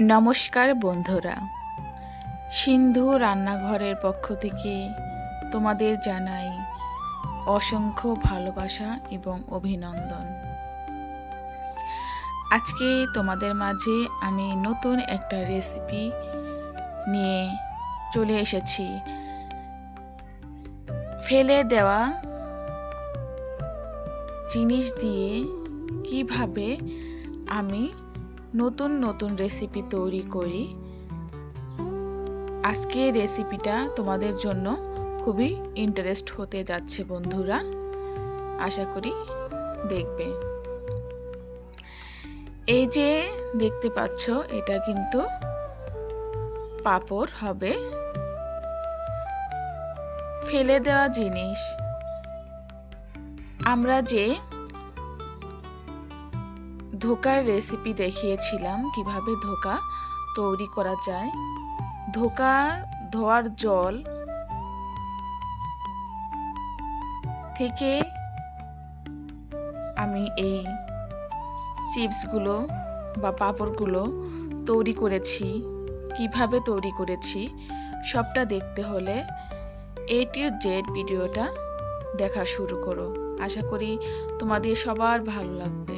নমস্কার বন্ধুরা, সিন্ধু রান্নাঘরের পক্ষ থেকে তোমাদের জানাই অসংখ্য ভালোবাসা এবং অভিনন্দন। আজকে তোমাদের মাঝে আমি নতুন একটা রেসিপি নিয়ে চলে এসেছি। ফেলে দেওয়া জিনিস দিয়ে কিভাবে আমি নতুন নতুন রেসিপি তৈরি করি। আজকে রেসিপিটা তোমাদের জন্য খুবই ইন্টারেস্ট হতে যাচ্ছে বন্ধুরা, আশা করি দেখবে। এই যে দেখতে পাচ্ছ, এটা কিন্তু পাঁপড় হবে। ফেলে দেওয়া জিনিস, আমরা যে ধোকার রেসিপি দেখিয়েছিলাম কিভাবে ধোকা তৈরি করা যায়, ধোকা ধোয়ার জল থেকে আমি এই চিপসগুলো বা পাঁপড়গুলো তৈরি করেছি। কিভাবে তৈরি করেছি সবটা দেখতে হলে A to Z ভিডিওটা দেখা শুরু করো। আশা করি তোমাদের সবার ভালো লাগবে।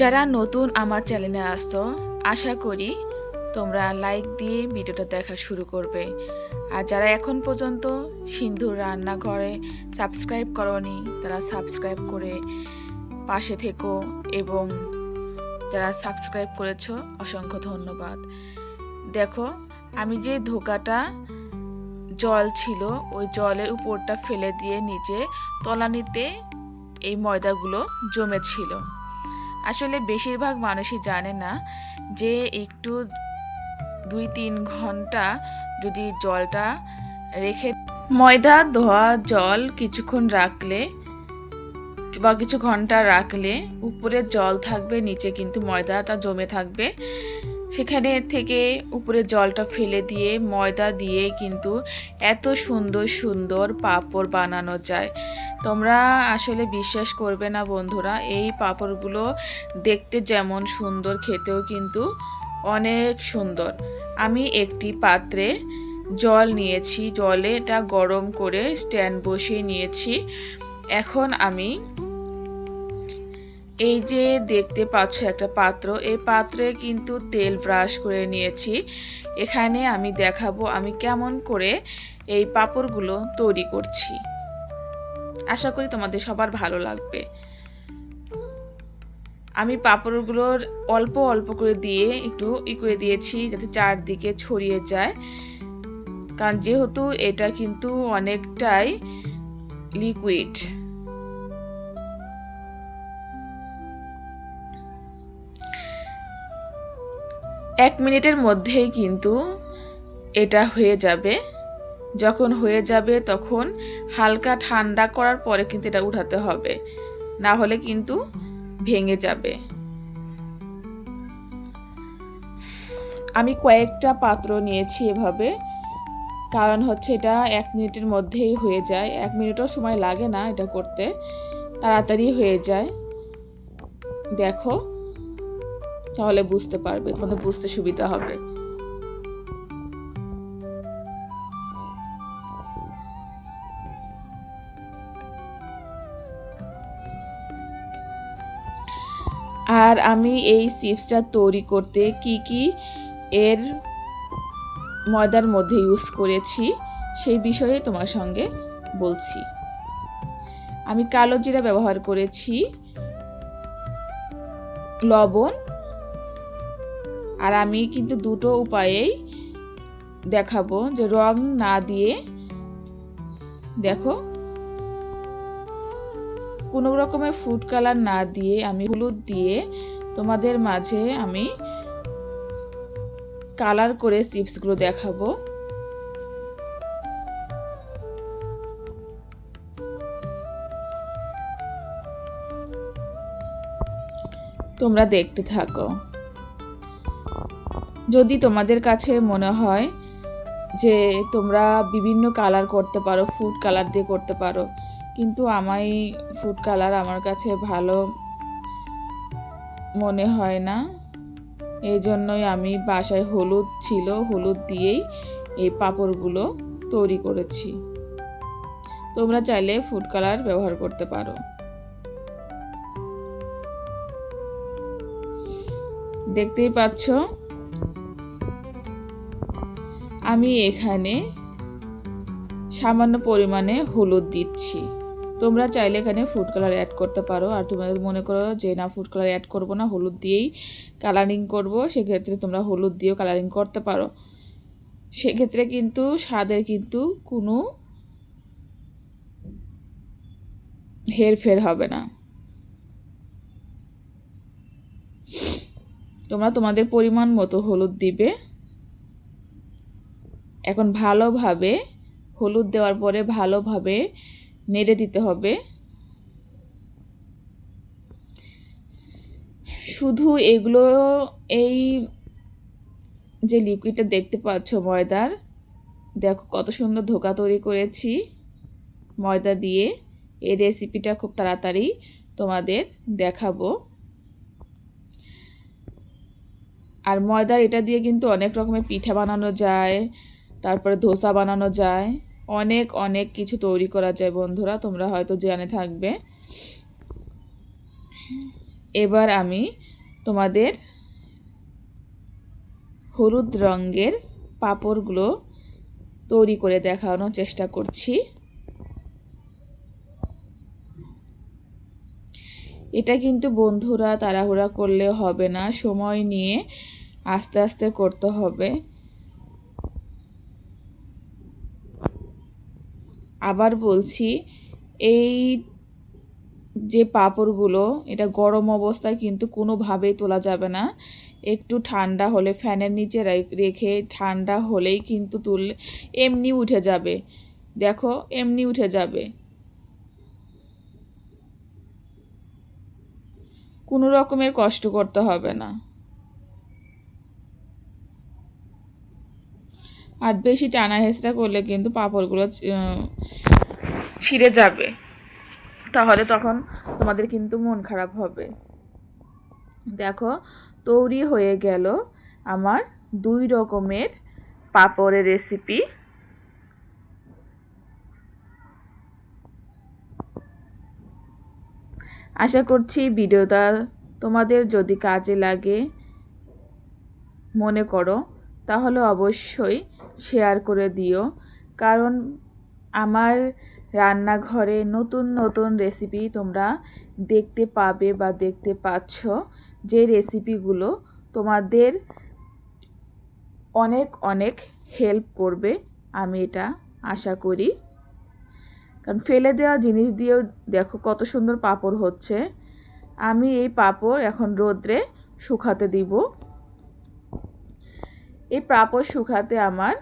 যারা নতুন আমার চ্যানেলে আসছো, আশা করি তোমরা লাইক দিয়ে ভিডিওটা দেখা শুরু করবে। আর যারা এখন পর্যন্ত সিন্ধুর রান্নাঘরে সাবস্ক্রাইব করোনি, তারা সাবস্ক্রাইব করে পাশে থেকো, এবং যারা সাবস্ক্রাইব করেছো অসংখ্য ধন্যবাদ। দেখো, আমি যে ধোকাটা জল ছিল ওই জলের উপরটা ফেলে দিয়ে নিচে তলানিতে এই ময়দাগুলো জমেছিল। আসলে বেশিরভাগ মানুষই জানে না যে একটু 2-3 ঘন্টা যদি জলটা রেখে, ময়দা ধোয়া জল কিছুক্ষণ রাখলে বা কিছু ঘন্টা রাখলে উপরে জল থাকবে, নিচে কিন্তু ময়দাটা জমে থাকবে। সেখানে থেকে উপরে জলটা ফেলে দিয়ে ময়দা দিয়ে কিন্তু এত সুন্দর সুন্দর পাঁপড় বানানো যায়। তোমরা আসলে বিশ্বাস করবে না বন্ধুরা, এই পাঁপড়গুলো দেখতে যেমন সুন্দর, খেতেও কিন্তু অনেক সুন্দর। আমি একটি পাত্রে জল নিয়েছি, জলে এটা গরম করে স্ট্যান্ড বসিয়ে নিয়েছি। এখন আমি এই যে দেখতে পাচ্ছ একটা পাত্র, এই পাত্রে কিন্তু তেল ব্রাশ করে নিয়েছি। এখানে আমি দেখাবো আমি কেমন করে এই পাঁপড়গুলো তৈরি করছি। আশা করি তোমাদের সবার ভালো লাগবে। আমি পাঁপড়গুলোর অল্প অল্প করে দিয়ে একটু করে দিয়েছি যাতে চারদিকে ছড়িয়ে যায়, কারণ যেহেতু এটা কিন্তু অনেকটাই লিকুইড। 1 মিনিটের মধ্যেই কিন্তু এটা হয়ে যাবে। যখন হয়ে যাবে তখন হালকা ঠান্ডা করার পরে কিন্তু এটা উঠাতে হবে, না হলে কিন্তু ভেঙে যাবে। আমি কয়েকটা পাত্র নিয়েছি এভাবে, কারণ হচ্ছে এটা 1 মিনিটের মধ্যেই হয়ে যায়। 1 মিনিটও সময় লাগে না, এটা করতে তাড়াতাড়ি হয়ে যায়। দেখো, তাহলে বুঝতে পারবে, তোমাদের বুঝতে সুবিধা হবে। আর আমি এই চিপসটা তৈরি করতে কি কি এর ময়দার মধ্যে ইউজ করেছি সেই বিষয়ে তোমার সঙ্গে বলছি। আমি কালো জিরা ব্যবহার করেছি, লবণ, আর আমি কিন্তু দুটো উপায়েই দেখাবো যে রং না দিয়ে, দেখো, কোনো রকমের ফুড কালার না দিয়ে আমি হলুদ দিয়ে তোমাদের মাঝে আমি কালার করে চিপসগুলো দেখাবো। তোমরা দেখতে থাকো। যদি তোমাদের কাছে মনে হয় যে তোমরা বিভিন্ন কালার করতে পারো, ফুড কালার দিয়ে করতে পারো, কিন্তু ফুড কালার আমার কাছে ভালো মনে হয় না, এই জন্যই আমি বাসায় হলুদ ছিল, হলুদ দিয়েই এই পাঁপড়গুলো তৈরি করেছি। তোমরা চাইলে ফুড কালার ব্যবহার করতে পারো। দেখতেই পাচ্ছ আমি এখানে সামান্য পরিমাণে হলুদ দিচ্ছি। তোমরা চাইলে এখানে ফুড কালার অ্যাড করতে পারো। আর তোমাদের মনে করো যে না ফুড কালার অ্যাড করব না, হলুদ দিয়েই কালারিং করব, সেক্ষেত্রে তোমরা হলুদ দিয়েও কালারিং করতে পারো। সেক্ষেত্রে কিন্তু স্বাদের কিন্তু কোনো হেরফের হবে না। তোমরা তোমাদের পরিমাণ মতো হলুদ দিবে। এখন ভালোভাবে হলুদ দেওয়ার পরে ভালোভাবে নেড়ে দিতে হবে। শুধু এগুলো, এই যে লিকুইডটা দেখতে পাচ্ছ ময়দার, দেখো কত সুন্দর ধোকা তৈরি করেছি ময়দা দিয়ে। এই রেসিপিটা খুব তাড়াতাড়ি তোমাদের দেখাবো। আর ময়দার এটা দিয়ে কিন্তু অনেক রকমের পিঠা বানানো যায়, তারপরে ধোসা বানানো যায়, অনেক অনেক কিছু তৈরি করা যায় বন্ধুরা, তোমরা হয়তো জেনে থাকবে। এবার আমি তোমাদের হলুদ রঙের পাঁপড়গুলো তৈরি করে দেখানোর চেষ্টা করছি। এটা কিন্তু বন্ধুরা তাড়াহুড়া করলে হবে না, সময় নিয়ে আস্তে আস্তে করতে হবে। আবার বলছি, এই যে পাঁপড়গুলো এটা গরম অবস্থায় কিন্তু কোনোভাবেই তোলা যাবে না। একটু ঠান্ডা হলে ফ্যানের নিচে রেখে ঠান্ডা হলেই কিন্তু তুললে এমনি উঠে যাবে। দেখো এমনি উঠে যাবে, কোনো রকমের কষ্ট করতে হবে না। আর বেশি টানা হেঁচড়া করলে কিন্তু পাঁপড়গুলো ছিঁড়ে যাবে, তাহলে তখন তোমাদের কিন্তু মন খারাপ হবে। দেখো তৈরি হয়ে গেল আমার 2 রকমের পাঁপড়ের রেসিপি। আশা করছি ভিডিওটা তোমাদের যদি কাজে লাগে মনে করো, তাহলে অবশ্যই শেয়ার করে দিও। কারণ আমার রান্নাঘরে নতুন নতুন রেসিপি তোমরা দেখতে পাবে বা দেখতে পাচ্ছ, যে রেসিপিগুলো তোমাদের অনেক অনেক হেল্প করবে, আমি এটা আশা করি। কারণ ফেলে দেওয়া জিনিস দিয়েও দেখো কত সুন্দর পাঁপড় হচ্ছে। আমি এই পাঁপড় এখন রোদ্রে শুকাতে দিব। এই পাঁপড় শুকাতে আমার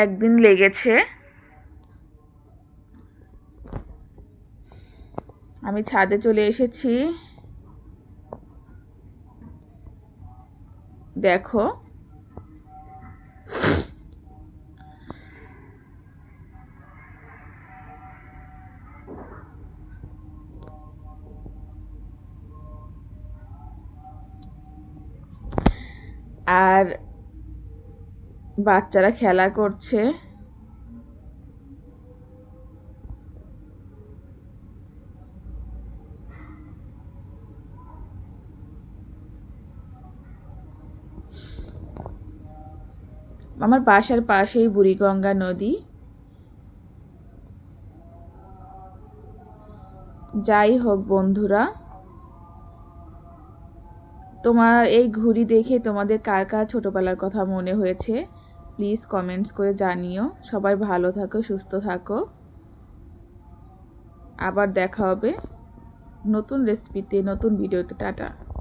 1 দিন লেগেছে। আমি ছাদে চলে এসেছি, দেখো আর বাচ্চারা খেলা করছে। আমার বাসার পাশেই বুড়িগঙ্গা নদী। যাই হোক বন্ধুরা, তোমার এই ঘুড়ি দেখে তোমাদের কার কার ছোটোবেলার কথা মনে হয়েছে প্লিজ কমেন্টস করে জানিও। সবাই ভালো থাকো, সুস্থ থাকো। আবার দেখা হবে নতুন রেসিপিতে, নতুন ভিডিওতে। টাটা।